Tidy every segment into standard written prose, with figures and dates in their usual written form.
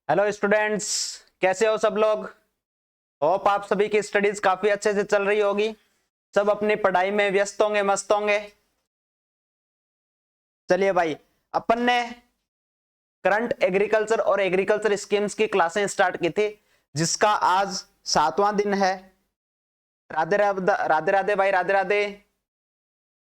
Hello students, कैसे हो सब लोग। होप आप सभी की स्टडीज काफी अच्छे से चल रही होगी। सब अपनी पढ़ाई में व्यस्त होंगे, मस्त होंगे। चलिए भाई, अपन ने करंट एग्रीकल्चर और एग्रीकल्चर स्कीम्स की क्लासें स्टार्ट की थी, जिसका आज 7वां दिन है। राधे राधे, राधे राधे भाई, राधे राधे।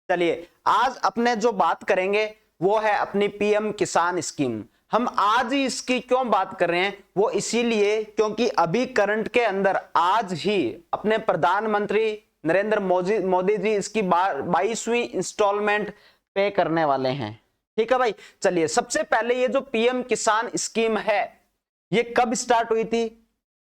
चलिए, आज अपने जो बात करेंगे वो है अपनी पीएम किसान स्कीम। हम आज ही इसकी क्यों बात कर रहे हैं, वो इसीलिए क्योंकि अभी करंट के अंदर आज ही अपने प्रधानमंत्री नरेंद्र मोदी जी इसकी 22वीं इंस्टॉलमेंट पे करने वाले हैं। ठीक है भाई। चलिए, सबसे पहले ये जो पीएम किसान स्कीम है, ये कब स्टार्ट हुई थी,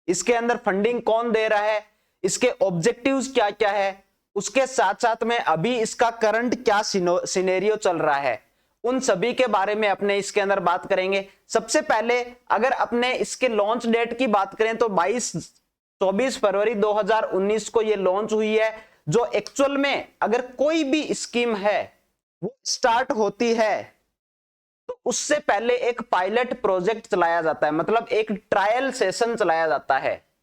इसके अंदर फंडिंग कौन दे रहा है, इसके ऑब्जेक्टिव्स क्या क्या है, उसके साथ साथ में अभी इसका करंट क्या सिनेरियो चल रहा है, उन सभी के बारे में अपने इसके अंदर बात करेंगे। सबसे पहले अगर अपने इसके लॉन्च डेट की बात करें तो 24 फरवरी 2019 को ये लॉन्च हुई है। जो एक्चुअल में अगर कोई भी स्कीम है वो स्टार्ट होती है तो उससे पहले एक पायलट प्रोजेक्ट चलाया जाता है, मतलब एक ट्रायल सेशन चलाया जाता है।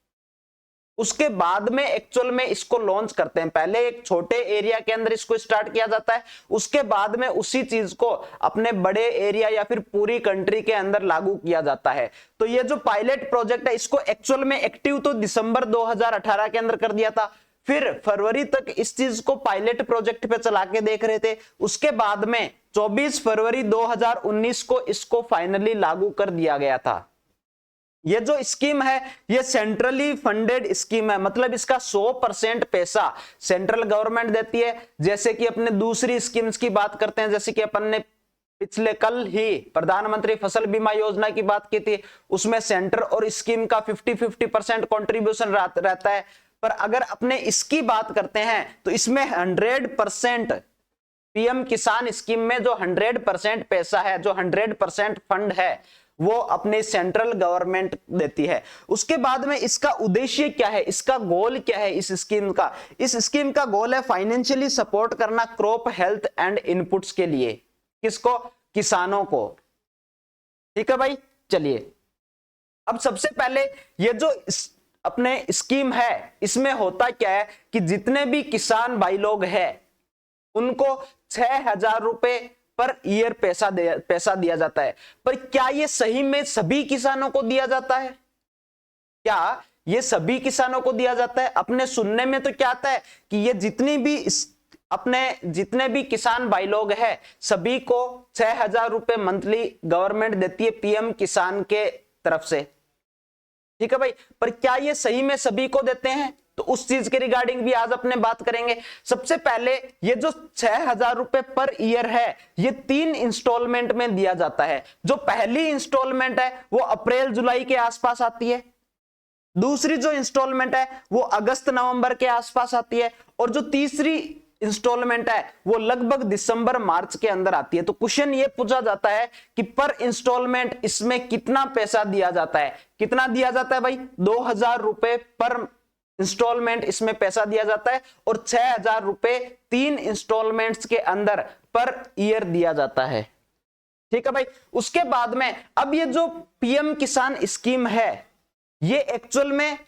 उसके बाद में एक्चुअल में इसको लॉन्च करते हैं। पहले एक छोटे एरिया के अंदर इसको स्टार्ट किया जाता है, उसके बाद में उसी चीज को अपने बड़े एरिया या फिर पूरी कंट्री के अंदर लागू किया जाता है। तो ये जो पायलट प्रोजेक्ट है, इसको एक्चुअल में एक्टिव तो दिसंबर 2018 के अंदर कर दिया था, फिर फरवरी तक इस चीज को पायलट प्रोजेक्ट पे चला के देख रहे थे। उसके बाद में 24 फरवरी 2019 को इसको फाइनली लागू कर दिया गया था। ये जो स्कीम है ये सेंट्रली फंडेड स्कीम है, मतलब इसका 100% पैसा सेंट्रल गवर्नमेंट देती है। जैसे कि अपने दूसरी स्कीम्स की बात करते हैं, जैसे कि अपन ने पिछले कल ही प्रधानमंत्री फसल बीमा योजना की बात की थी, उसमें सेंटर और स्कीम का 50-50% कॉन्ट्रीब्यूशन रहता है। पर अगर अपने इसकी बात करते हैं तो इसमें 100% पीएम किसान स्कीम में जो 100% पैसा है, जो 100% फंड है, वो अपने सेंट्रल गवर्नमेंट देती है। उसके बाद में इसका उद्देश्य क्या है, इसका गोल क्या है इस स्कीम का। इस स्कीम का गोल है फाइनेंशियली सपोर्ट करना क्रॉप हेल्थ एंड इनपुट्स के लिए। किसको? किसानों को। ठीक है भाई। चलिए, अब सबसे पहले ये जो अपने स्कीम है, इसमें होता क्या है कि जितने भी किसान भाई लोग हैं उनको 6,000 रुपए पर ईयर पैसा दिया जाता है। पर क्या ये सही में सभी किसानों को दिया जाता है? क्या ये सभी किसानों को दिया जाता है? अपने सुनने में तो क्या आता है कि ये जितने भी किसान भाई लोग हैं सभी को 6,000 रुपए मंथली गवर्नमेंट देती है पीएम किसान के तरफ से। ठीक है भाई। पर क्या ये सही में सभी को देते हैं? तो उस चीज के रिगार्डिंग भी आज अपने बात करेंगे। सबसे पहले ये जो 6,000 रुपए पर ईयर है, ये 3 इंस्टॉलमेंट में दिया जाता है। जो पहली इंस्टॉलमेंट है वो अप्रैल जुलाई के आसपास आती है, दूसरी जो इंस्टॉलमेंट है वो अगस्त नवंबर के आसपास आती है, और जो तीसरी इंस्टॉलमेंट है वो लगभग दिसंबर मार्च के अंदर आती है। तो क्वेश्चन ये पूछा जाता है कि पर इंस्टॉलमेंट इसमें कितना पैसा दिया जाता है। कितना दिया जाता है भाई? 2,000 रुपए पर इंस्टॉलमेंट इसमें पैसा दिया जाता है, और 6,000 रुपए 3 इंस्टॉलमेंट्स के अंदर पर ईयर दिया जाता है। ठीक है भाई। उसके बाद में अब ये जो पीएम किसान स्कीम है, ये एक्चुअल में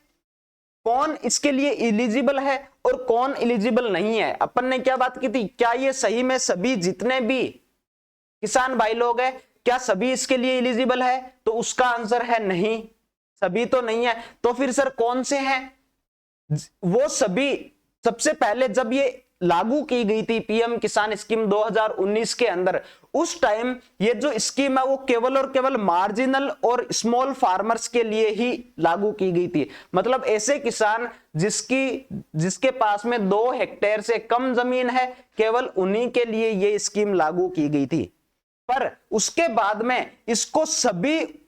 कौन इसके लिए एलिजिबल है और कौन एलिजिबल नहीं है। अपन ने क्या बात की थी, क्या ये सही में सभी जितने भी किसान भाई लोग हैं, क्या सभी इसके लिए एलिजिबल है? तो उसका आंसर है नहीं, सभी तो नहीं है। तो फिर सर कौन से हैं? वो सभी, सबसे पहले जब ये लागू की गई थी पीएम किसान स्कीम 2019 के अंदर, उस टाइम ये जो स्कीम है वो केवल और केवल मार्जिनल और स्मॉल फार्मर्स के लिए ही लागू की गई थी। मतलब ऐसे किसान जिसके पास में 2 हेक्टेयर से कम जमीन है, केवल उन्हीं के लिए ये स्कीम लागू की गई थी। पर उसके बाद में इसको सभी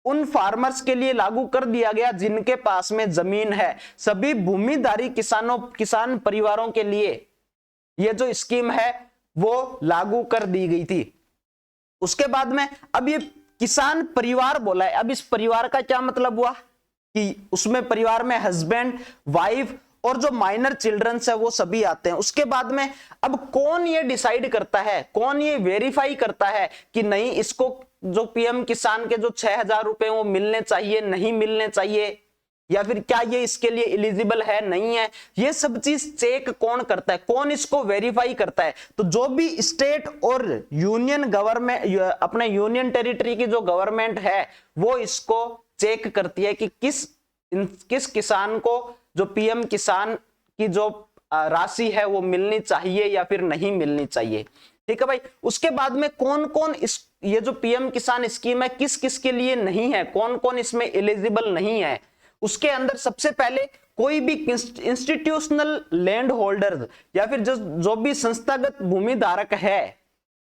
उन फार्मर्स के लिए लागू कर दिया गया जिनके पास में जमीन है। सभी भूमिधारी किसान परिवारों के लिए ये जो स्कीम है वो लागू कर दी गई थी। उसके बाद में अब ये किसान परिवार बोला है। अब इस परिवार का क्या मतलब हुआ कि उसमें परिवार में हस्बैंड, वाइफ और जो माइनर चिल्ड्रंस है वो सभी आते हैं। उसके बाद में अब कौन ये डिसाइड करता है, कौन ये वेरीफाई करता है कि नहीं इसको जो पीएम किसान के जो 6,000 रुपए वो मिलने चाहिए, नहीं मिलने चाहिए, या फिर क्या ये इसके लिए एलिजिबल है, नहीं है, ये सब चीज चेक कौन करता है, कौन इसको वेरीफाई करता है? तो जो भी स्टेट और यूनियन गवर्नमेंट, अपने यूनियन टेरिटरी की जो गवर्नमेंट है वो इसको चेक करती है कि किस किसान को जो पीएम किसान की जो राशि है वो मिलनी चाहिए या फिर नहीं मिलनी चाहिए। ठीक है भाई। उसके बाद में कौन कौन ये जो पीएम किसान स्कीम है किस किस के लिए नहीं है, कौन कौन इसमें एलिजिबल नहीं है, उसके अंदर सबसे पहले कोई भी इंस्टीट्यूशनल लैंड होल्डर या फिर जो भी संस्थागत भूमि धारक है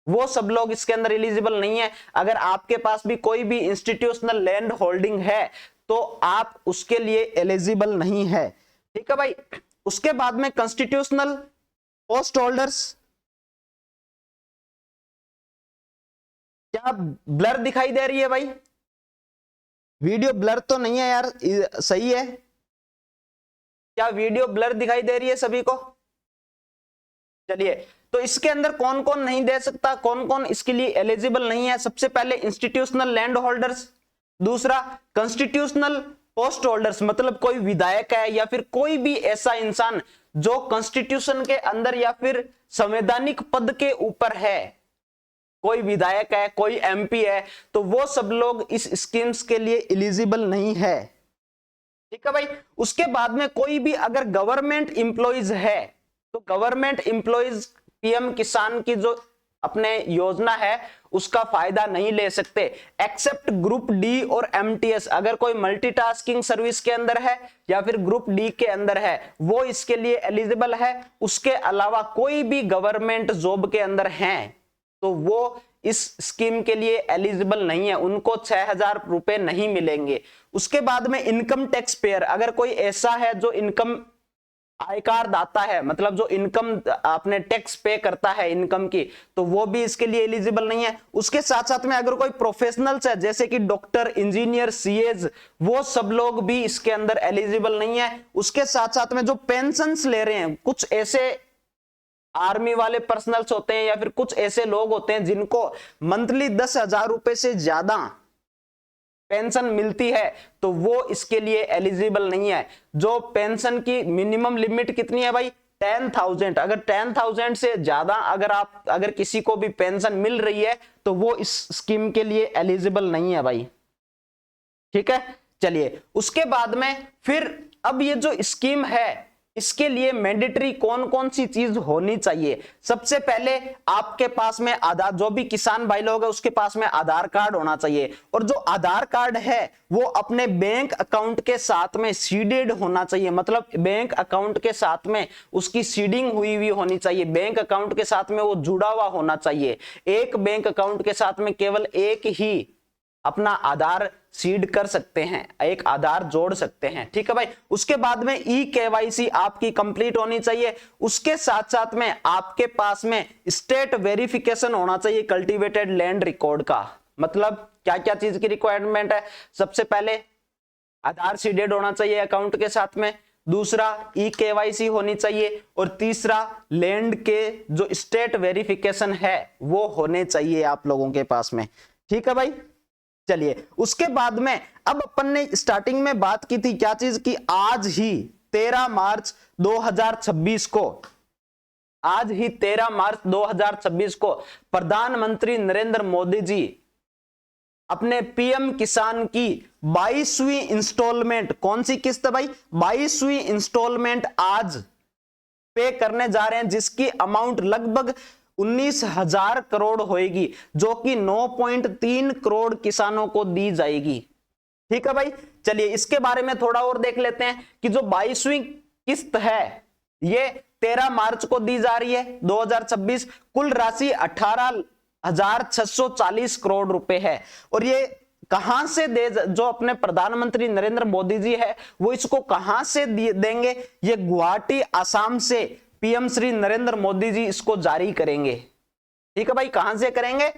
वो सब लोग इसके अंदर एलिजिबल नहीं है। अगर आपके पास भी कोई भी इंस्टीट्यूशनल लैंड होल्डिंग है तो आप उसके लिए एलिजिबल नहीं है। ठीक है भाई। उसके बाद में कॉन्स्टिट्यूशनल पोस्ट होल्डर्स, क्या ब्लर दिखाई दे रही है भाई? वीडियो ब्लर तो नहीं है यार, सही है क्या? वीडियो ब्लर दिखाई दे रही है सभी को? चलिए, तो इसके अंदर कौन कौन नहीं दे सकता, कौन कौन इसके लिए एलिजिबल नहीं है? सबसे पहले इंस्टीट्यूशनल लैंड होल्डर्स, दूसरा कॉन्स्टिट्यूशनल पोस्ट होल्डर्स, मतलब कोई विधायक है या फिर कोई भी ऐसा इंसान जो कॉन्स्टिट्यूशन के अंदर या फिर संवैधानिक पद के ऊपर है, कोई विधायक है, कोई एमपी है, तो वो सब लोग इस स्कीम्स के लिए एलिजिबल नहीं है। ठीक है भाई। उसके बाद में कोई भी अगर गवर्नमेंट इंप्लॉइज है तो गवर्नमेंट इंप्लॉइज पीएम किसान की जो अपने योजना है उसका फायदा नहीं ले सकते, एक्सेप्ट ग्रुप डी और एमटीएस। अगर कोई मल्टीटास्किंग सर्विस के अंदर है या फिर ग्रुप डी के अंदर है वो इसके लिए एलिजिबल है। उसके अलावा कोई भी गवर्नमेंट जॉब के अंदर हैं तो वो इस स्कीम के लिए एलिजिबल नहीं है, उनको 6,000 रुपए नहीं मिलेंगे। उसके बाद में इनकम टैक्स पेयर, अगर कोई ऐसा है जो इनकम आयकर दाता है, मतलब जो इनकम अपने टैक्स पे करता है इनकम की, तो वो भी इसके लिए एलिजिबल नहीं है। उसके साथ साथ में अगर कोई प्रोफेशनल्स है जैसे कि डॉक्टर, इंजीनियर, सीएज, वो सब लोग भी इसके अंदर एलिजिबल नहीं है। उसके साथ साथ में जो पेंशन्स ले रहे हैं, कुछ ऐसे आर्मी वाले पर्सनल्स होते हैं या फिर कुछ ऐसे लोग होते हैं जिनको मंथली 10,000 रुपए से ज्यादा पेंशन मिलती है तो वो इसके लिए एलिजिबल नहीं है। जो पेंशन की मिनिमम लिमिट कितनी है भाई? 10,000। अगर 10,000 से ज्यादा अगर किसी को भी पेंशन मिल रही है तो वो इस स्कीम के लिए एलिजिबल नहीं है भाई। ठीक है। चलिए, उसके बाद में फिर अब ये जो स्कीम है इसके लिए मैंडेटरी कौन कौन सी चीज होनी चाहिए? सबसे पहले आपके पास में आधार, जो भी किसान भाई लोग है उसके पास में आधार कार्ड होना चाहिए, और जो आधार कार्ड है वो अपने बैंक अकाउंट के साथ में सीडेड होना चाहिए, मतलब बैंक अकाउंट के साथ में उसकी सीडिंग हुई होनी चाहिए, बैंक अकाउंट के साथ में वो जुड़ा हुआ होना चाहिए। एक बैंक अकाउंट के साथ में केवल एक ही अपना आधार सीड कर सकते हैं, एक आधार जोड़ सकते हैं। ठीक है भाई। उसके बाद में ई केवाईसी आपकी कंप्लीट होनी चाहिए। उसके साथ साथ में आपके पास में स्टेट वेरिफिकेशन होना चाहिए कल्टीवेटेड लैंड रिकॉर्ड का। मतलब क्या क्या चीज की रिक्वायरमेंट है? सबसे पहले आधार सीडेड होना चाहिए अकाउंट के साथ में, दूसरा ई केवाईसी होनी चाहिए, और तीसरा लैंड के जो स्टेट वेरिफिकेशन है वो होने चाहिए आप लोगों के पास में। ठीक है भाई। चलिए, उसके बाद में अब अपन ने स्टार्टिंग में बात की थी क्या चीज की? आज ही 13 मार्च 2026 को, आज ही 13 मार्च 2026 को प्रधानमंत्री नरेंद्र मोदी जी अपने पीएम किसान की 22वीं इंस्टॉलमेंट, कौन सी किस्त भाई? 22वीं इंस्टॉलमेंट आज पे करने जा रहे हैं, जिसकी अमाउंट लगभग 19,000 करोड़ होएगी, जो कि 9.3 करोड़ किसानों को दी जाएगी। ठीक है भाई। चलिए, इसके बारे में थोड़ा और देख लेते हैं कि जो 22वीं किस्त है ये 13 मार्च को दी जा रही है 2026। कुल राशि 18,640 करोड़ रुपए है, और ये कहां से दे, जो अपने प्रधानमंत्री नरेंद्र मोदी जी है वो इसको कहां से देंगे? ये गुवाहाटी, आसाम से पीएम श्री नरेंद्र मोदी जी इसको जारी करेंगे। ठीक है भाई। कहां से करेंगे?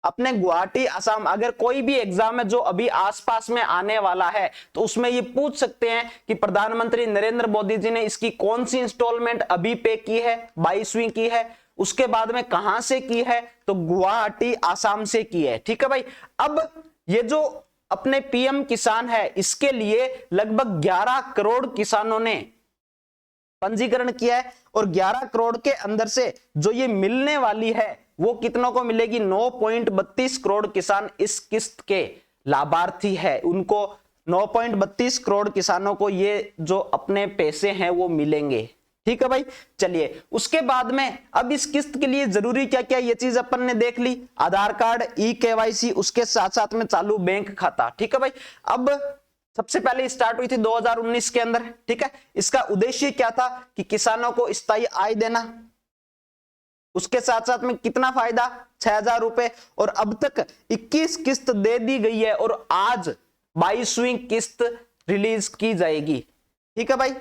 अपने गुवाहाटी, आसाम। अगर कोई भी एग्जाम है जो अभी आसपास में आने वाला है तो उसमें ये पूछ सकते हैं कि प्रधानमंत्री नरेंद्र मोदी जी ने इसकी कौन सी इंस्टॉलमेंट अभी पे की है, 22वीं की है, उसके बाद में कहां से की है, तो गुवाहाटी आसाम से की है। ठीक है भाई। अब ये जो अपने पीएम किसान है, इसके लिए लगभग 11 करोड़ किसानों ने पंजीकरण किया है, और 11 करोड़ के अंदर से जो ये मिलने वाली है वो कितनों को मिलेगी, 9.32 करोड़ किसान इस किस्त के लाभार्थी है। उनको 9.32 करोड़ किसानों को ये जो अपने पैसे हैं वो मिलेंगे। ठीक है भाई। चलिए उसके बाद में अब इस किस्त के लिए जरूरी क्या क्या, ये चीज अपन ने देख ली, आधार कार्ड, ई-केवाईसी, उसके साथ साथ में चालू बैंक खाता। ठीक है भाई। अब सबसे पहले स्टार्ट हुई थी 2019 के अंदर। ठीक है। इसका उद्देश्य क्या था कि किसानों को स्थायी आय देना, उसके साथ साथ में कितना फायदा, 6,000 रुपए, और अब तक 21 किस्त दे दी गई है, और आज 22वीं किस्त रिलीज की जाएगी। ठीक है भाई।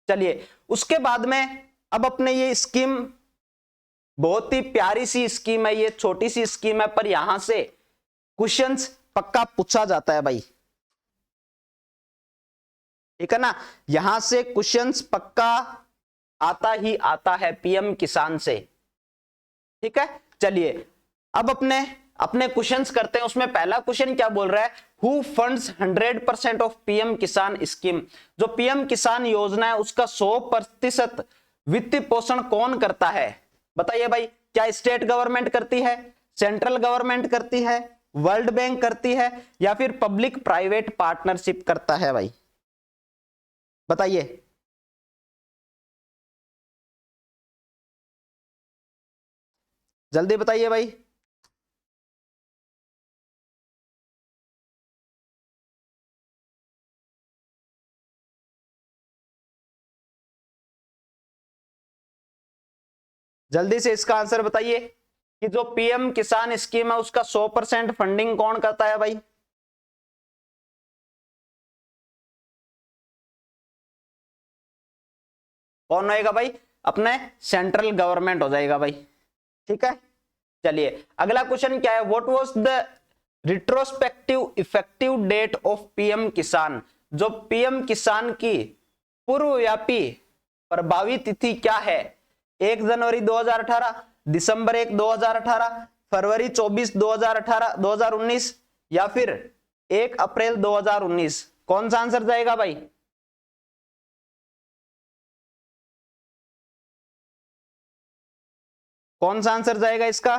चलिए उसके बाद में अब अपने ये स्कीम बहुत ही प्यारी सी स्कीम है, ये छोटी सी स्कीम है, पर यहां से क्वेश्चंस पक्का पूछा जाता है भाई। ठीक है ना, यहां से क्वेश्चंस पक्का आता ही आता है पीएम किसान से। ठीक है। चलिए अब अपने क्वेश्चंस करते हैं। उसमें पहला क्वेश्चन क्या बोल रहा है, हु फंड्स 100% ऑफ पीएम किसान स्कीम। जो पीएम किसान योजना है उसका 100% वित्तीय पोषण कौन करता है, बताइए भाई। क्या स्टेट गवर्नमेंट करती है, सेंट्रल गवर्नमेंट करती है, वर्ल्ड बैंक करती है, या फिर पब्लिक प्राइवेट पार्टनरशिप करता है भाई, बताइए। जल्दी बताइए भाई। जल्दी से इसका आंसर बताइए कि जो पीएम किसान स्कीम है उसका 100% फंडिंग कौन करता है भाई। कौन होएगा भाई, अपने सेंट्रल गवर्नमेंट हो जाएगा भाई। ठीक है। चलिए अगला क्वेश्चन क्या है, what was the retrospective effective date of PM Kisan. जो पीएम किसान की पूर्वव्यापी प्रभावी तिथि क्या है, 1 जनवरी 2018, दिसंबर 1 2018, फरवरी 24 2018 2019, या फिर 1 अप्रैल 2019। कौन सा आंसर जाएगा भाई। कौन सा आंसर जाएगा इसका,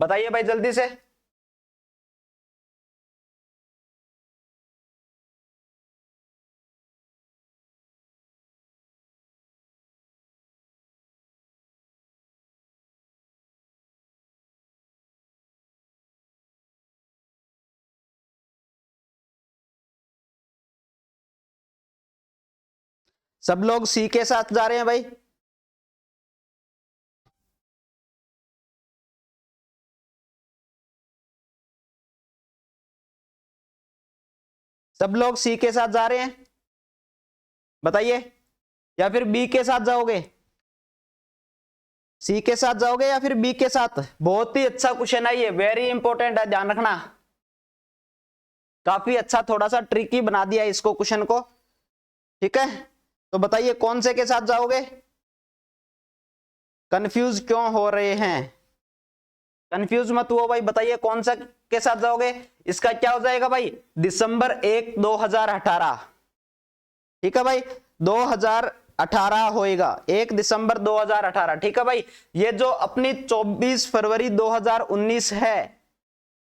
बताइए भाई जल्दी से। सब लोग सी के साथ जा रहे हैं भाई। सब लोग सी के साथ जा रहे हैं, बताइए, या फिर बी के साथ जाओगे। सी के साथ जाओगे या फिर बी के साथ। बहुत ही अच्छा क्वेश्चन है ये, वेरी इंपॉर्टेंट है, ध्यान रखना। काफी अच्छा, थोड़ा सा ट्रिकी बना दिया इसको, क्वेश्चन को। ठीक है। तो बताइए कौन से के साथ जाओगे, कंफ्यूज क्यों हो रहे हैं, कंफ्यूज मत हो भाई, बताइए कौन सा के साथ जाओगे। इसका क्या हो जाएगा भाई, दिसंबर 1 2018। ठीक है भाई, 2018 होएगा, 1 दिसंबर 2018। ठीक है भाई। ये जो अपनी 24 फरवरी 2019 है,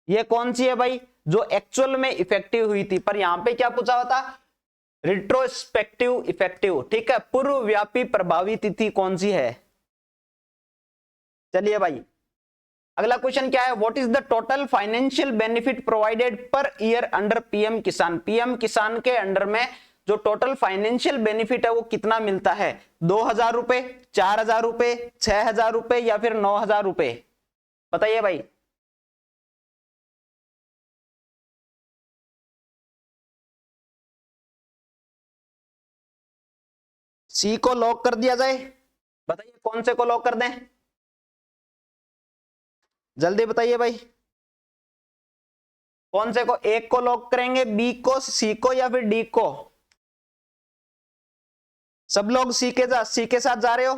ये कौन सी है भाई, जो एक्चुअल में इफेक्टिव हुई थी, पर यहां पे क्या पूछा हुआ था, रिट्रोस्पेक्टिव इफेक्टिव। ठीक है, पूर्वव्यापी प्रभावी तिथि कौन सी है। चलिए भाई अगला क्वेश्चन क्या है, what is the total financial benefit provided per year under PM Kisan. PM Kisan के अंडर में जो टोटल फाइनेंशियल बेनिफिट है वो कितना मिलता है, 2,000 रुपए, 4,000 रुपए, 6,000 रुपए, या फिर 9,000 रुपए, बताइए भाई। सी को लॉक कर दिया जाए। बताइए कौन से को लॉक कर दें, जल्दी बताइए भाई, कौन से को, एक को लॉक करेंगे, बी को, सी को, या फिर डी को? सब लोग सी के साथ जा रहे हो,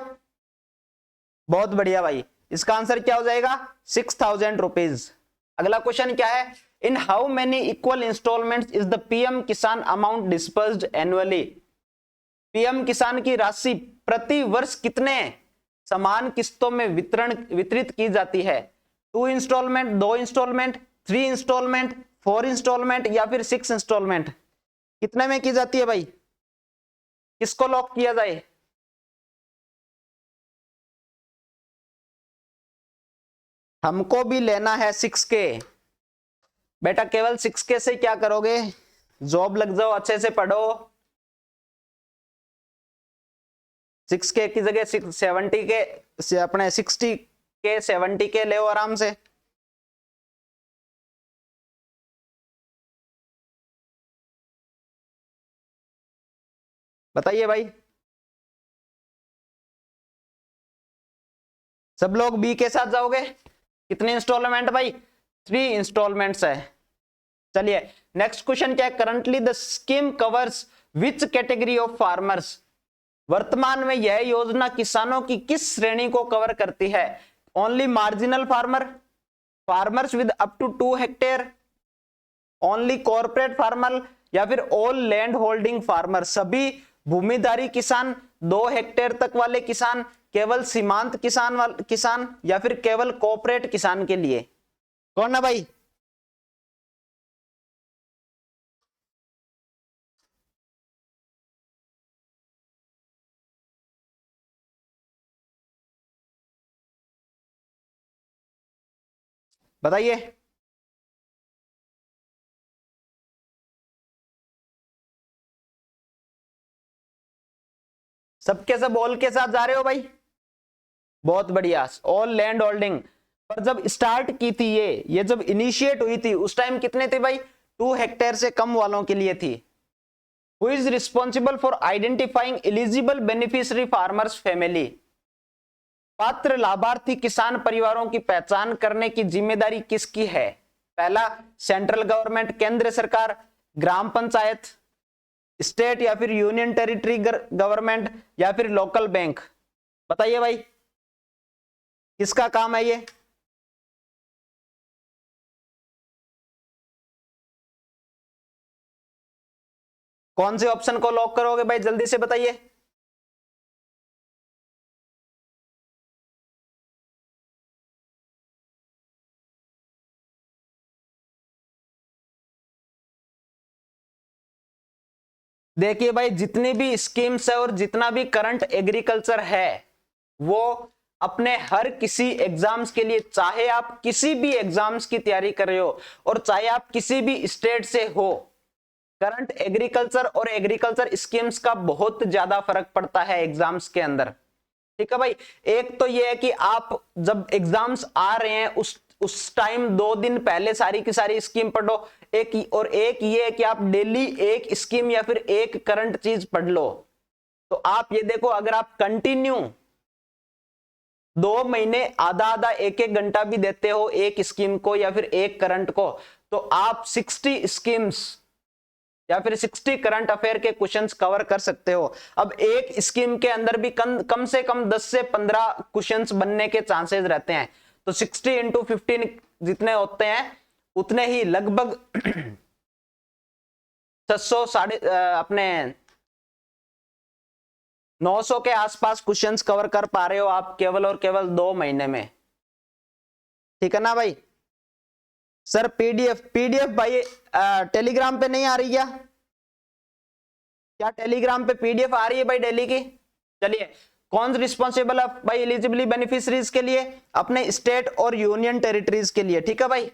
बहुत बढ़िया भाई। इसका आंसर क्या हो जाएगा? 6,000 रुपीज। अगला क्वेश्चन क्या है? In how many equal installments is the PM Kisan amount dispersed annually? PM Kisan की राशि प्रति वर्ष कितने समान किस्तों में वितरित की जाती है? 2 इंस्टॉलमेंट, 2 इंस्टॉलमेंट, 3 इंस्टॉलमेंट, 4 इंस्टॉलमेंट, या फिर 6 इंस्टॉलमेंट? कितने में की जाती है भाई? किसको लॉक किया जाए? हमको भी लेना है 6K। बेटा केवल 6K से क्या करोगे? जॉब लग जाओ, अच्छे से पढ़ो। 6K की जगह 70K से अपने 60K 70K ले आराम से। बताइए भाई, सब लोग बी के साथ जाओगे? कितने इंस्टॉलमेंट भाई? 3 इंस्टॉलमेंट्स है। चलिए नेक्स्ट क्वेश्चन क्या है? Currently the scheme covers which category of farmers? वर्तमान में यह योजना किसानों की किस श्रेणी को कवर करती है? Only marginal farmer, farmers with up to 2 hectare, only corporate farmer, या फिर ऑल लैंड होल्डिंग फार्मर? सभी भूमिधारी किसान, 2 हेक्टेयर तक वाले किसान, केवल सीमांत किसान, या फिर केवल कॉर्पोरेट किसान के लिए? कौन है भाई? बताइए। सबके सब ऑल के साथ जा रहे हो भाई? बहुत बढ़िया, ऑल लैंड होल्डिंग। पर जब स्टार्ट की थी ये जब इनिशिएट हुई थी उस टाइम कितने थे भाई? 2 हेक्टेयर से कम वालों के लिए थी। Who is responsible for identifying eligible beneficiary farmers family? पात्र लाभार्थी किसान परिवारों की पहचान करने की जिम्मेदारी किसकी है? पहला सेंट्रल गवर्नमेंट, केंद्र सरकार, ग्राम पंचायत, स्टेट या फिर यूनियन टेरिटरी गवर्नमेंट, या फिर लोकल बैंक? बताइए भाई किसका काम है ये? कौन से ऑप्शन को लॉक करोगे भाई, जल्दी से बताइए। देखिए भाई जितनी भी स्कीम्स है और जितना भी करंट एग्रीकल्चर है वो अपने हर किसी एग्जाम्स के लिए, चाहे आप किसी भी एग्जाम्स की तैयारी कर रहे हो और चाहे आप किसी भी स्टेट से हो, करंट एग्रीकल्चर और एग्रीकल्चर स्कीम्स का बहुत ज्यादा फर्क पड़ता है एग्जाम्स के अंदर। ठीक है भाई, एक तो ये है कि आप जब एग्जाम्स आ रहे हैं उस टाइम 2 दिन पहले सारी की सारी स्कीम पढ़ो। एक ये है कि आप डेली एक स्कीम या फिर एक करंट चीज पढ़ लो। तो आप ये देखो, अगर आप कंटिन्यू 2 महीने आधा आधा एक एक घंटा भी देते हो एक स्कीम को या फिर एक करंट को, तो आप 60 स्कीम्स या फिर 60 करंट अफेयर के क्वेश्चंस कवर कर सकते हो। अब एक स्कीम के अंदर भी कम से कम 10 से 15 क्वेश्चंस बनने के चांसेस रहते हैं। तो 60 इंटू 15 जितने होते हैं उतने ही लगभग 600 अपने 900 के आसपास क्वेश्चंस कवर कर पा रहे हो आप केवल और केवल 2 महीने में। ठीक है ना भाई? सर पीडीएफ भाई टेलीग्राम पे नहीं आ रही क्या टेलीग्राम पे पीडीएफ आ रही है भाई डेली की? चलिए, कौन रिस्पॉन्सिबल है भाई एलिजिबली बेनिफिशियरीज के लिए? अपने स्टेट और यूनियन टेरिटरीज के लिए। ठीक है भाई,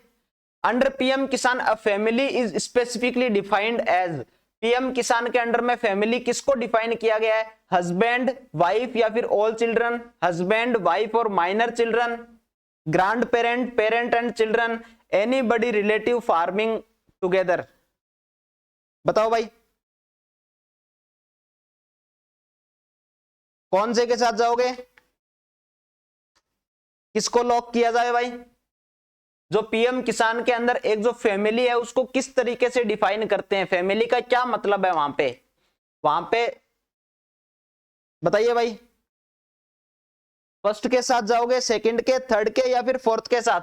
under PM Kisan a family is specifically defined as, PM Kisan के अंडर में फैमिली किसको डिफाइन किया गया है? हस्बैंड, वाइफ, या फिर ऑल चिल्ड्रन? हस्बैंड, वाइफ और minor children, grand parent, parent and children, anybody relative farming together? बताओ भाई कौन से के साथ जाओगे? किसको लॉक किया जाए भाई? जो पीएम किसान के अंदर एक जो फैमिली है उसको किस तरीके से डिफाइन करते हैं, फैमिली का क्या मतलब है वहां पे बताइए भाई। फर्स्ट के साथ जाओगे, सेकंड के, थर्ड के, या फिर फोर्थ के साथ?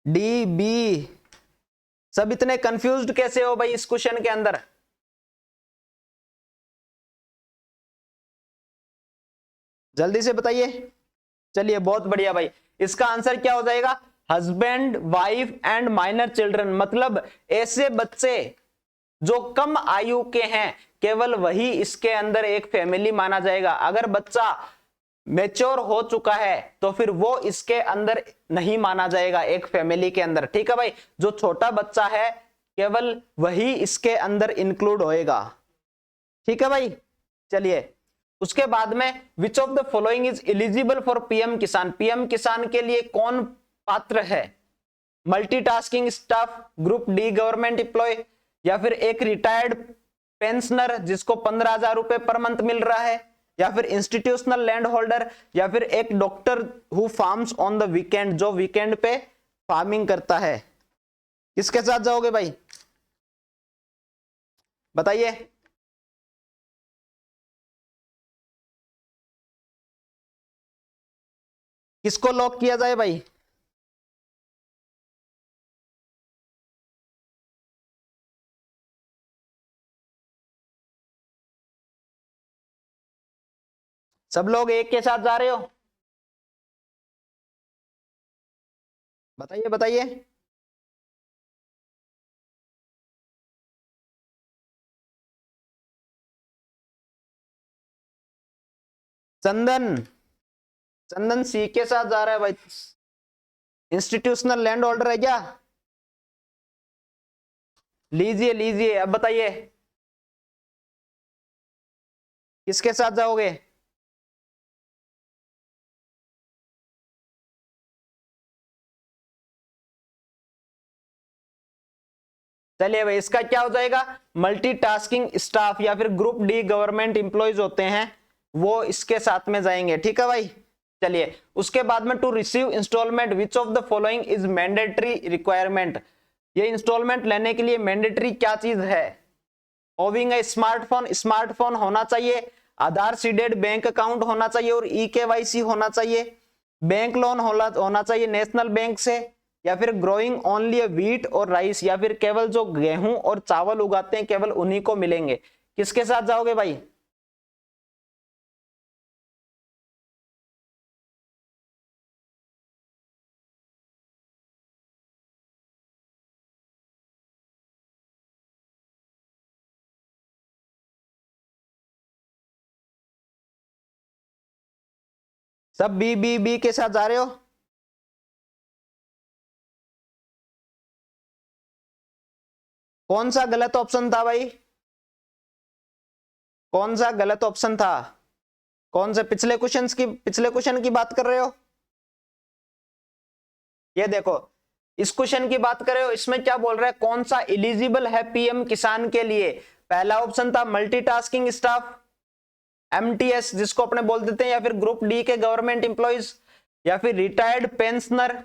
डी, बी, सब इतने कंफ्यूज्ड कैसे हो भाई इस क्वेश्चन के अंदर? जल्दी से बताइए। चलिए बहुत बढ़िया भाई, इसका आंसर क्या हो जाएगा? Husband, wife and minor children, मतलब ऐसे बच्चे जो कम आयु के हैं, केवल वही इसके अंदर एक फैमिली माना जाएगा। अगर बच्चा मैच्योर हो चुका है तो फिर वो इसके अंदर नहीं माना जाएगा एक फैमिली के अंदर, ठीक है भाई। जो छोटा बच्चा है केवल वही इसके अंदर इंक्लूड होएगा, ठीक है भाई। चलिए उसके बाद में which of the following is eligible for PM Kisan, PM Kisan के लिए कौन पात्र है? Multitasking staff, group D government employ, या फिर एक रिटायर्ड पेंशनर जिसको 15,000 रुपए पर मंथ मिल रहा है, या फिर इंस्टीट्यूशनल लैंड होल्डर, या फिर एक doctor who farms on the weekend, जो वीकेंड पे फार्मिंग करता है। किसके साथ जाओगे भाई बताइए? किसको लॉक किया जाए भाई? सब लोग एक के साथ जा रहे हो? बताइए बताइए। चंदन, चंदन सी के साथ जा रहा है भाई। इंस्टीट्यूशनल लैंड होल्डर है क्या? लीजिए लीजिए, अब बताइए किसके साथ जाओगे? चलिए भाई, इसका क्या हो जाएगा? मल्टीटास्किंग स्टाफ या फिर ग्रुप डी गवर्नमेंट इंप्लॉइज होते हैं वो इसके साथ में जाएंगे, ठीक है भाई। चलिए उसके बाद में to receive installment which of the following is mandatory requirement, ये इंस्टॉलमेंट लेने के लिए मैंडेटरी क्या चीज है? ओविंग ए स्मार्टफोन, स्मार्टफोन होना चाहिए, आधार सीडेड बैंक अकाउंट होना चाहिए और ई-केवाईसी होना चाहिए, बैंक लोन होना चाहिए नेशनल बैंक से, या फिर ग्रोइंग ओनली व्हीट और राइस, या फिर केवल जो गेहूं और चावल उगाते हैं केवल उन्हीं को मिलेंगे। किसके साथ जाओगे भाई? सब बी के साथ जा रहे हो? कौन सा गलत ऑप्शन था भाई? कौन सा गलत ऑप्शन था? कौन से पिछले क्वेश्चन की बात कर रहे हो? ये देखो, इस क्वेश्चन की बात करें, इसमें क्या बोल रहा है, कौन सा एलिजिबल है पीएम किसान के लिए? पहला ऑप्शन था मल्टीटास्किंग स्टाफ, एमटीएस जिसको अपने बोल देते हैं, या फिर ग्रुप डी के गवर्नमेंट एम्प्लॉइज, या फिर रिटायर्ड पेंशनर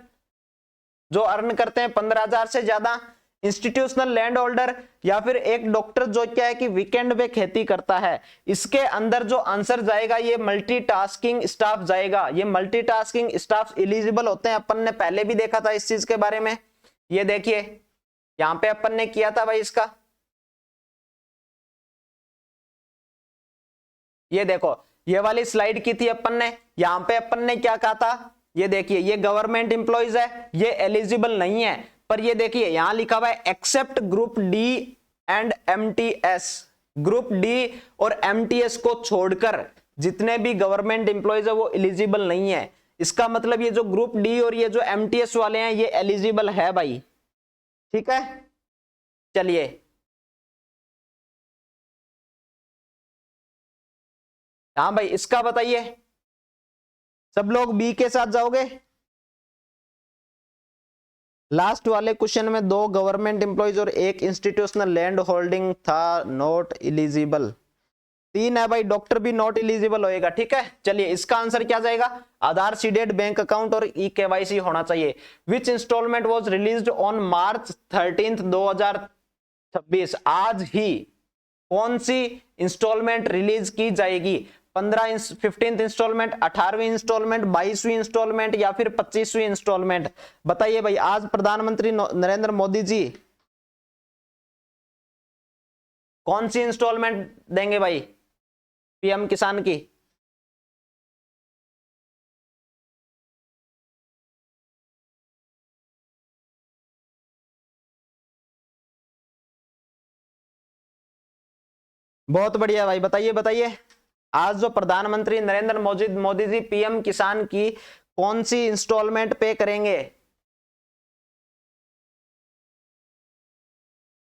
जो अर्न करते हैं 15,000 से ज्यादा, इंस्टीट्यूशनल लैंड होल्डर, या फिर एक डॉक्टर जो क्या है कि वीकेंड पे खेती करता है। इसके अंदर जो आंसर जाएगा ये मल्टीटास्किंग स्टाफ जाएगा। ये मल्टीटास्किंग स्टाफ एलिजिबल होते हैं, अपन ने पहले भी देखा था इस चीज के बारे में। ये देखिए यहां पे अपन ने किया था भाई इसका, ये देखो ये वाली स्लाइड की थी अपन ने, यहां पे अपन ने क्या कहा था, ये देखिए ये गवर्नमेंट एम्प्लॉइज है, ये एलिजिबल नहीं है। पर ये देखिए यहां लिखा हुआ है except group D and MTS, group D और एमटीएस को छोड़कर जितने भी गवर्नमेंट एम्प्लॉइज है वो एलिजिबल नहीं है। इसका मतलब ये जो ग्रुप डी और ये जो एमटीएस वाले हैं ये एलिजिबल है भाई, ठीक है। चलिए हाँ भाई इसका बताइए, सब लोग बी के साथ जाओगे? लास्ट वाले क्वेश्चन में 2 गवर्नमेंट एम्प्लॉइज और 1 इंस्टीट्यूशनल लैंड होल्डिंग था नॉट एलिजिबल। 3 है भाई, डॉक्टर भी नॉट एलिजिबल होएगा। ठीक है, चलिए इसका आंसर क्या जाएगा, आधार सीडेड बैंक अकाउंट और ई केवाईसी होना चाहिए। Which instalment was released on March 13 2026, आज ही कौन सी इंस्टॉलमेंट रिलीज की जाएगी, 15वीं इंस्टॉलमेंट, 18वीं इंस्टॉलमेंट, 22वीं इंस्टॉलमेंट या फिर 25वीं इंस्टॉलमेंट? बताइए भाई, आज प्रधानमंत्री नरेंद्र मोदी जी कौन सी इंस्टॉलमेंट देंगे भाई पीएम किसान की? बहुत बढ़िया भाई, बताइए बताइए, आज जो प्रधानमंत्री नरेंद्र मोदी जी पीएम किसान की कौन सी इंस्टॉलमेंट पे करेंगे?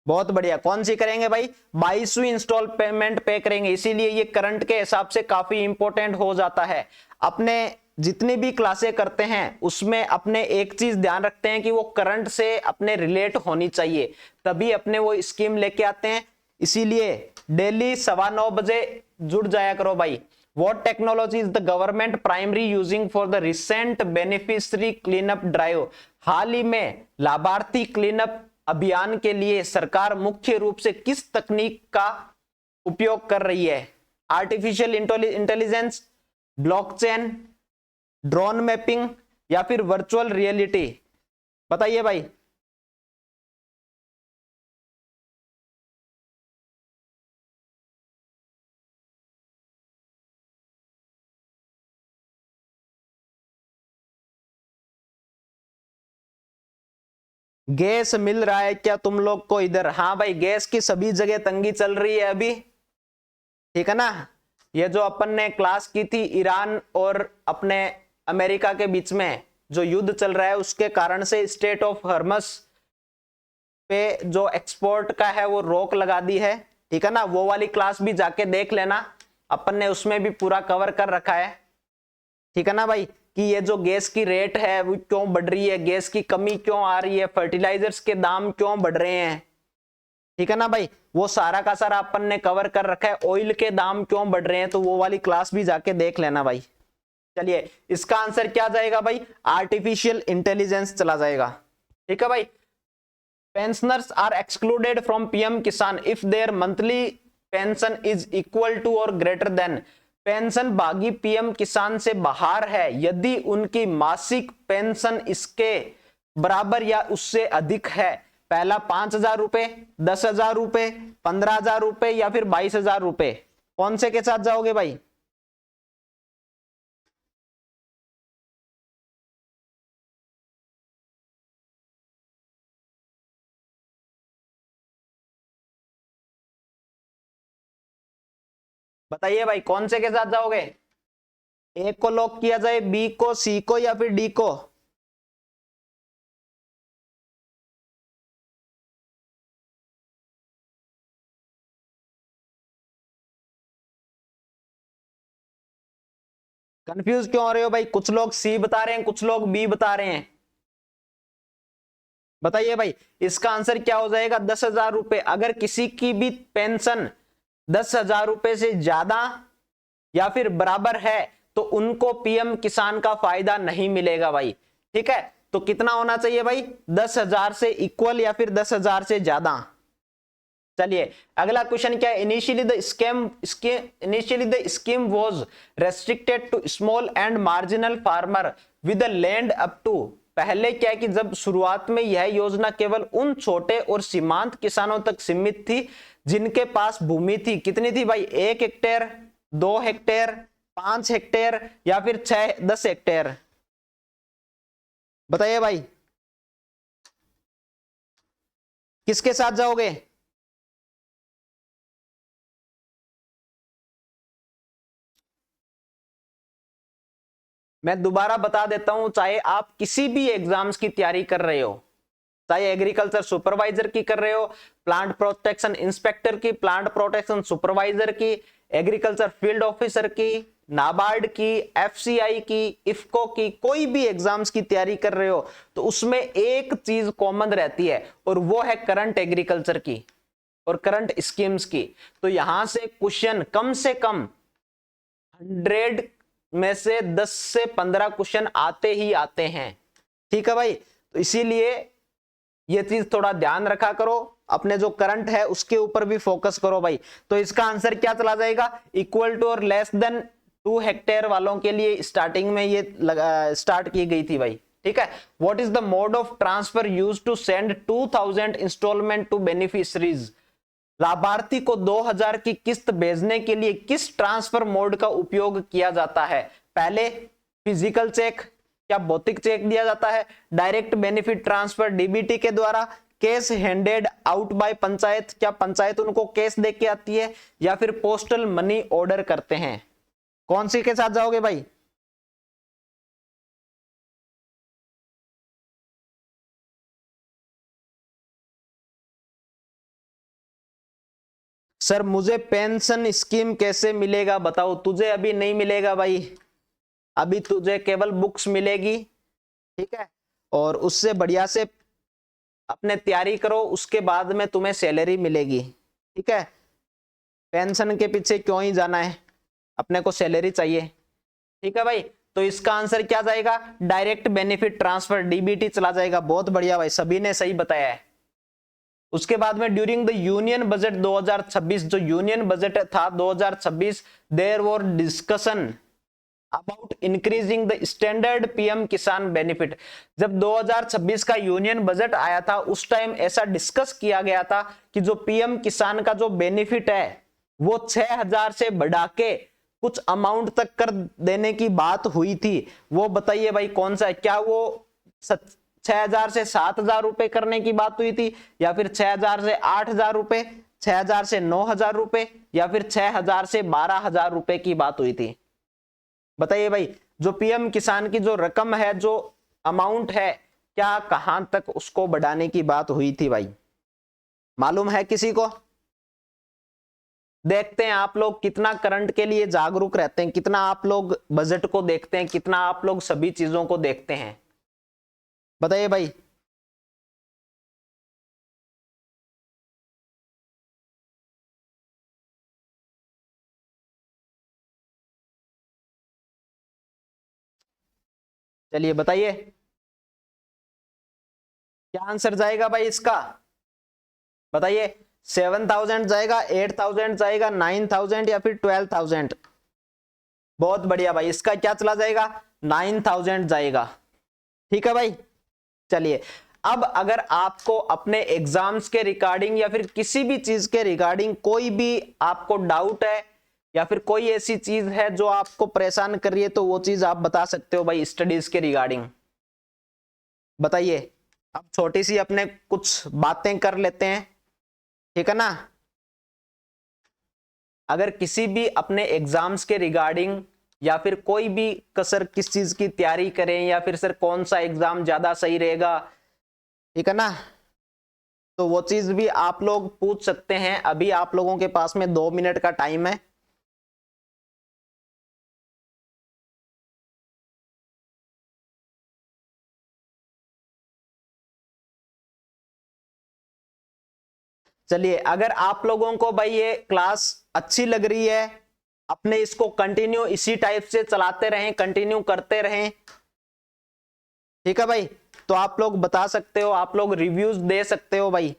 बहुत बढ़िया, कौन सी करेंगे भाई? 22वीं इंस्टॉलमेंट पे करेंगे। इसीलिए ये करंट के हिसाब से काफी इंपॉर्टेंट हो जाता है। अपने जितनी भी क्लासें करते हैं उसमें अपने एक चीज ध्यान रखते हैं कि वो करंट से अपने रिलेट होनी चाहिए, तभी अपने वो स्कीम लेके आते हैं। इसीलिए डेली 9:15 बजे जुड़ जाया करो भाई। What technology is the government primary using for the recent beneficiary cleanup drive? हाल ही में लाभार्थी क्लीनअप अभियान के लिए सरकार मुख्य रूप से किस तकनीक का उपयोग कर रही है? Artificial intelligence, blockchain, drone mapping या फिर वर्चुअल रियलिटी? बताइए भाई। गैस मिल रहा है क्या तुम लोग को इधर? हाँ भाई, गैस की सभी जगह तंगी चल रही है अभी, ठीक है ना। ये जो अपन ने क्लास की थी ईरान और अपने अमेरिका के बीच में जो युद्ध चल रहा है उसके कारण से स्टेट ऑफ हॉर्मस पे जो एक्सपोर्ट का है वो रोक लगा दी है, ठीक है ना। वो वाली क्लास भी जाके देख लेना, अपन ने उसमें भी पूरा कवर कर रखा है, ठीक है ना भाई, कि ये जो गैस की रेट है वो क्यों बढ़ रही है, गैस की कमी क्यों आ रही है, फर्टिलाइजर्स के दाम क्यों बढ़ रहे हैं, ठीक है ना भाई। वो सारा का सारा अपन ने कवर कर रखा है। ऑयल के दाम क्यों बढ़ रहे हैं, तो वो वाली क्लास भी जाके देख लेना भाई। चलिए इसका आंसर क्या जाएगा भाई? आर्टिफिशियल इंटेलिजेंस चला जाएगा, ठीक है भाई। Pensioners are excluded from PM Kisan if their monthly pension is equal to और ग्रेटर देन। पेंशन भागी पीएम किसान से बाहर है यदि उनकी मासिक पेंशन इसके बराबर या उससे अधिक है। पहला 5,000 रुपए, 10,000 रुपए, 15,000 रुपए या फिर 22,000 रुपए, कौन से के साथ जाओगे भाई? बताइए भाई, कौन से के साथ जाओगे? ए को लॉक किया जाए, बी को, सी को या फिर डी को? कंफ्यूज क्यों हो रहे हो भाई? कुछ लोग सी बता रहे हैं, कुछ लोग बी बता रहे हैं। बताइए भाई, इसका आंसर क्या हो जाएगा? 10,000 रुपए। अगर किसी की भी पेंशन 10,000 रुपए से ज्यादा या फिर बराबर है तो उनको पीएम किसान का फायदा नहीं मिलेगा भाई, ठीक है। तो कितना होना चाहिए भाई? 10,000 से इक्वल या फिर 10,000 से ज्यादा। चलिए अगला क्वेश्चन क्या है? Initially the scheme was restricted to small and marginal farmer with land up to. पहले क्या है कि जब शुरुआत में यह योजना केवल उन छोटे और सीमांत किसानों तक सीमित थी जिनके पास भूमि थी। कितनी थी भाई? 1 हेक्टेयर, 2 हेक्टेयर, 5 हेक्टेयर या फिर 10 हेक्टेयर? बताइए भाई, किसके साथ जाओगे? मैं दोबारा बता देता हूं, चाहे आप किसी भी एग्जाम्स की तैयारी कर रहे हो, चाहे एग्रीकल्चर सुपरवाइजर की कर रहे हो, प्लांट प्रोटेक्शन इंस्पेक्टर की, प्लांट प्रोटेक्शन सुपरवाइजर की, एग्रीकल्चर फील्ड ऑफिसर की, नाबार्ड की, एफसीआई की, इफको की, कोई भी एग्जाम्स की तैयारी कर रहे हो तो उसमें एक चीज कॉमन रहती है और वो है करंट एग्रीकल्चर की और करंट स्कीम्स की। तो यहां से क्वेश्चन कम से कम 100 में से 10 से 15 क्वेश्चन आते ही आते हैं। ठीक है भाई, तो इसीलिए ये चीज थोड़ा ध्यान रखा करो, अपने जो करंट है उसके ऊपर भी फोकस करो भाई। तो इसका आंसर क्या चला जाएगा, इक्वल टू और लेस देन 2 हेक्टेयर वालों के लिए स्टार्टिंग में ये स्टार्ट की गई थी भाई। ठीक है, what is the mode of transfer used to send 2000 installment to beneficiaries. लाभार्थी को 2000 की किस्त भेजने के लिए किस ट्रांसफर मोड का उपयोग किया जाता है। पहले फिजिकल चेक या भौतिक चेक दिया जाता है, डायरेक्ट बेनिफिट ट्रांसफर डीबीटी के द्वारा, cash handed out by panchayat, क्या पंचायत उनको कैश दे के आती है, या फिर पोस्टल मनी ऑर्डर करते हैं। कौन सी के साथ जाओगे भाई। सर मुझे पेंशन स्कीम कैसे मिलेगा बताओ। तुझे अभी नहीं मिलेगा भाई, अभी तुझे केवल बुक्स मिलेगी। ठीक है, और उससे बढ़िया से अपने तैयारी करो, उसके बाद में तुम्हें सैलरी मिलेगी। ठीक है, पेंशन के पीछे क्यों ही जाना है, अपने को सैलरी चाहिए। ठीक है भाई, तो इसका आंसर क्या जाएगा, डायरेक्ट बेनिफिट ट्रांसफर डीबीटी चला जाएगा। बहुत बढ़िया भाई, सभी ने सही बताया है। उसके बाद में ड्यूरिंग द यूनियन बजट 2026, जो यूनियन बजट था 2026, there were discussion about increasing the standard PM Kisan benefit. जब 2026 का यूनियन बजट आया था उस टाइम ऐसा डिस्कस किया गया था कि जो पीएम किसान का जो बेनिफिट है वो 6000 से बढ़ा के कुछ अमाउंट तक कर देने की बात हुई थी। वो बताइए भाई कौन सा है, क्या वो 6000 से 7000 रुपए करने की बात हुई थी, या फिर 6000 से 8000 रुपए, 6000 से 9000 रुपए, या फिर 6000 से 12000 रुपए की बात हुई थी। बताइए भाई, जो पीएम किसान की जो रकम है, जो अमाउंट है, क्या कहां तक उसको बढ़ाने की बात हुई थी भाई, मालूम है किसी को। देखते हैं आप लोग कितना करंट के लिए जागरूक रहते हैं, कितना आप लोग बजट को देखते हैं, कितना आप लोग सभी चीजों को देखते हैं, बताइए भाई। चलिए बताइए क्या आंसर जाएगा भाई इसका, बताइए। 7000 जाएगा, 8000 जाएगा, 9000 या फिर 12000। बहुत बढ़िया भाई, इसका क्या चला जाएगा, 9000 जाएगा। ठीक है भाई, चलिए अब अगर आपको अपने एग्जाम्स के रिगार्डिंग या फिर किसी भी चीज के रिगार्डिंग कोई भी आपको डाउट है या फिर कोई ऐसी चीज है जो आपको परेशान कर रही है तो वो चीज आप बता सकते हो भाई स्टडीज के रिगार्डिंग, बताइए। अब छोटी सी अपने कुछ बातें कर लेते हैं, ठीक है ना। अगर किसी भी अपने एग्जाम्स के रिगार्डिंग या फिर कोई भी कसर किस चीज की तैयारी करें या फिर सर कौन सा एग्जाम ज्यादा सही रहेगा, ठीक है ना, तो वो चीज भी आप लोग पूछ सकते हैं। अभी आप लोगों के पास में 2 मिनट का टाइम है। चलिए, अगर आप लोगों को भाई ये क्लास अच्छी लग रही है, अपने इसको कंटिन्यू इसी टाइप से चलाते रहें, कंटिन्यू करते रहें, ठीक है भाई, तो आप लोग बता सकते हो, आप लोग रिव्यूज दे सकते हो भाई।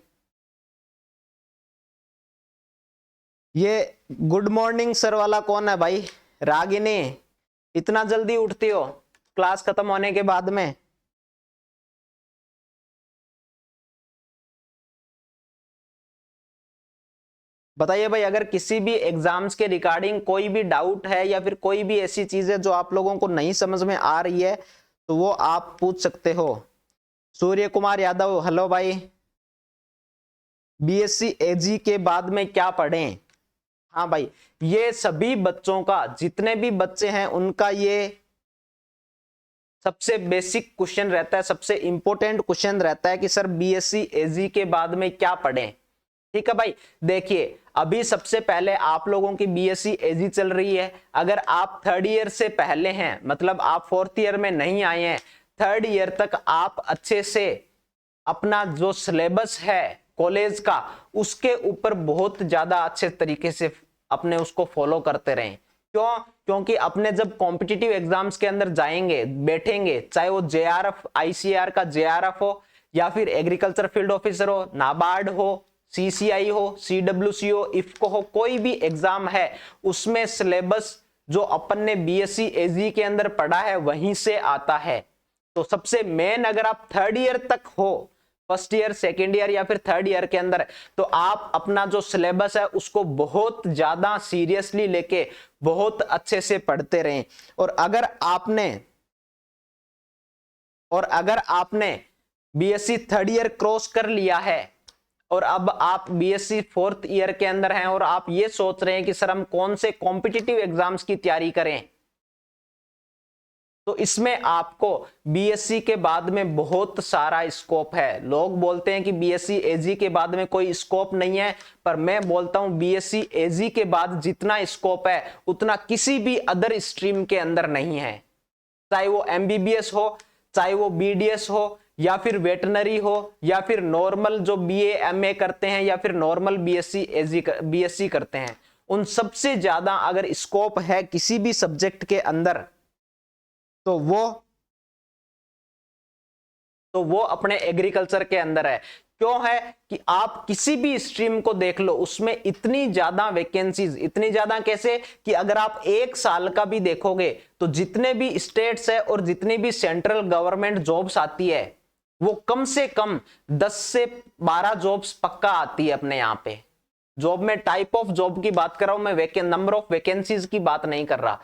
ये गुड मॉर्निंग सर वाला कौन है भाई, रागिनी, इतना जल्दी उठती हो क्लास खत्म होने के बाद में। बताइए भाई, अगर किसी भी एग्जाम्स के रिगार्डिंग कोई भी डाउट है या फिर कोई भी ऐसी चीज है जो आप लोगों को नहीं समझ में आ रही है तो वो आप पूछ सकते हो। सूर्य कुमार यादव, हेलो भाई। बीएससी एजी के बाद में क्या पढ़ें। हाँ भाई, ये सभी बच्चों का, जितने भी बच्चे हैं उनका ये सबसे बेसिक क्वेश्चन रहता है, सबसे इंपॉर्टेंट क्वेश्चन रहता है कि सर बीएससी एजी के बाद में क्या पढ़ें। ठीक है भाई। देखिए अभी सबसे पहले आप लोगों की बीएससी एजी चल रही है। अगर आप थर्ड ईयर से पहले हैं, मतलब आप फोर्थ ईयर में नहीं आए हैं, थर्ड ईयर तक आप अच्छे से अपना जो सिलेबस है कॉलेज का उसके ऊपर बहुत ज्यादा अच्छे तरीके से अपने उसको फॉलो करते रहें। क्यों? क्योंकि अपने जब कॉम्पिटिटिव एग्जाम्स के अंदर जाएंगे, बैठेंगे, चाहे वो जेआरएफ आईसीआर का जेआरएफ हो या फिर एग्रीकल्चर फील्ड ऑफिसर हो, नाबार्ड हो, सीसीआई हो, सीडब्ल्यूसी हो, इफको हो, कोई भी एग्जाम है उसमें सिलेबस जो अपन ने बीएससी एजी के अंदर पढ़ा है वहीं से आता है। तो सबसे मेन अगर आप थर्ड ईयर तक हो, फर्स्ट ईयर, सेकेंड ईयर या फिर थर्ड ईयर के अंदर, तो आप अपना जो सिलेबस है उसको बहुत ज्यादा सीरियसली लेके बहुत अच्छे से पढ़ते रहें। और अगर आपने बीएससी थर्ड ईयर क्रॉस कर लिया है और अब आप बीएससी फोर्थ ईयर के अंदर हैं और आप ये सोच रहे हैं कि सर हम कौन से कॉम्पिटिटिव एग्जाम्स की तैयारी करें, तो इसमें आपको बीएससी के बाद में बहुत सारा स्कोप है। लोग बोलते हैं कि बीएससी एजी के बाद में कोई स्कोप नहीं है, पर मैं बोलता हूं बीएससी एजी के बाद जितना स्कोप है उतना किसी भी अदर स्ट्रीम के अंदर नहीं है। चाहे वो एमबीबीएस हो, चाहे वो बीडीएस हो, या फिर वेटनरी हो, या फिर नॉर्मल जो बीए एमए करते हैं, या फिर नॉर्मल बीएससी करते हैं, उन सबसे ज्यादा अगर स्कोप है किसी भी सब्जेक्ट के अंदर तो वो अपने एग्रीकल्चर के अंदर है। क्यों है कि आप किसी भी स्ट्रीम को देख लो उसमें इतनी ज्यादा वैकेंसीज, इतनी ज्यादा कैसे कि अगर आप एक साल का भी देखोगे तो जितने भी स्टेट्स है और जितनी भी सेंट्रल गवर्नमेंट जॉब्स आती है वो कम से कम 10 से 12 जॉब्स पक्का आती है अपने यहाँ पे। जॉब में टाइप ऑफ जॉब की बात कर रहा हूं मैं, नंबर ऑफ वैकेंसीज की बात नहीं कर रहा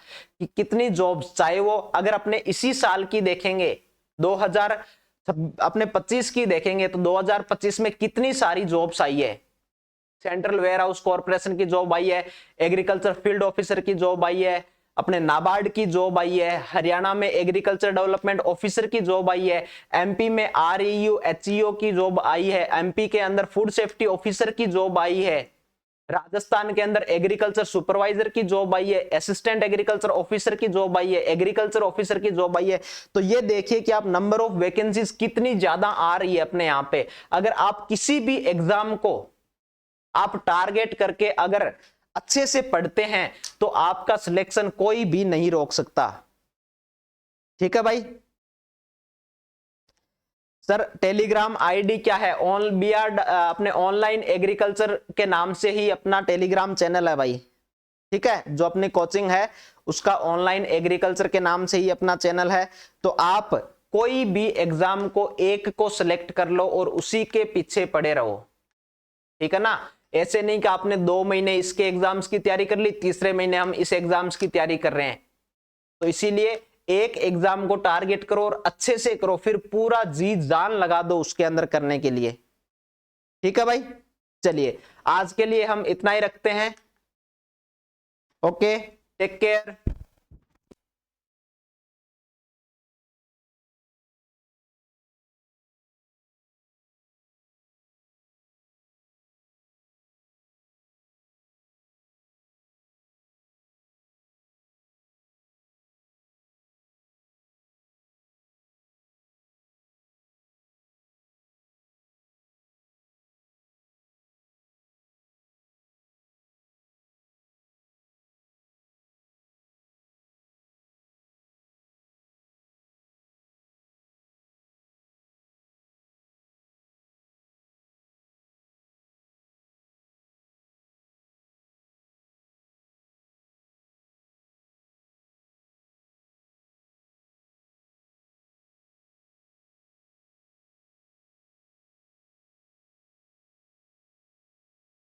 कि कितनी जॉब्स, चाहे वो अगर अपने इसी साल की देखेंगे 2025 की देखेंगे तो 2025 में कितनी सारी जॉब्स आई है। सेंट्रल वेयर हाउस कॉर्पोरेशन की जॉब आई है, एग्रीकल्चर फील्ड ऑफिसर की जॉब आई है, अपने नाबार्ड की जॉब आई है, हरियाणा में एग्रीकल्चर डेवलपमेंट ऑफिसर की जॉब आई है, एमपी में आरईयू एचईओ की जॉब आई है, एमपी के अंदर फूड सेफ्टी ऑफिसर की जॉब आई है, राजस्थान के अंदर एग्रीकल्चर सुपरवाइजर की जॉब आई है, असिस्टेंट एग्रीकल्चर ऑफिसर की जॉब आई है, एग्रीकल्चर ऑफिसर की जॉब आई है। तो ये देखिए कि आप नंबर ऑफ वैकेंसीज कितनी ज्यादा आ रही है अपने यहां पे। अगर आप किसी भी एग्जाम को आप टारगेट करके अगर अच्छे से पढ़ते हैं तो आपका सिलेक्शन कोई भी नहीं रोक सकता। ठीक है भाई। सर टेलीग्राम आईडी क्या है? अपने ऑनलाइन एग्रीकल्चर के नाम से ही अपना टेलीग्राम चैनल है भाई। ठीक है, जो अपनी कोचिंग है उसका ऑनलाइन एग्रीकल्चर के नाम से ही अपना चैनल है। तो आप कोई भी एग्जाम को एक को सिलेक्ट कर लो और उसी के पीछे पड़े रहो। ठीक है ना, ऐसे नहीं कि आपने 2 महीने इसके एग्जाम्स की तैयारी कर ली, तीसरे महीने हम इस एग्जाम्स की तैयारी कर रहे हैं। तो इसीलिए एक एग्जाम को टारगेट करो और अच्छे से करो, फिर पूरा जी जान लगा दो उसके अंदर करने के लिए। ठीक है भाई, चलिए आज के लिए हम इतना ही रखते हैं। Okay, take care.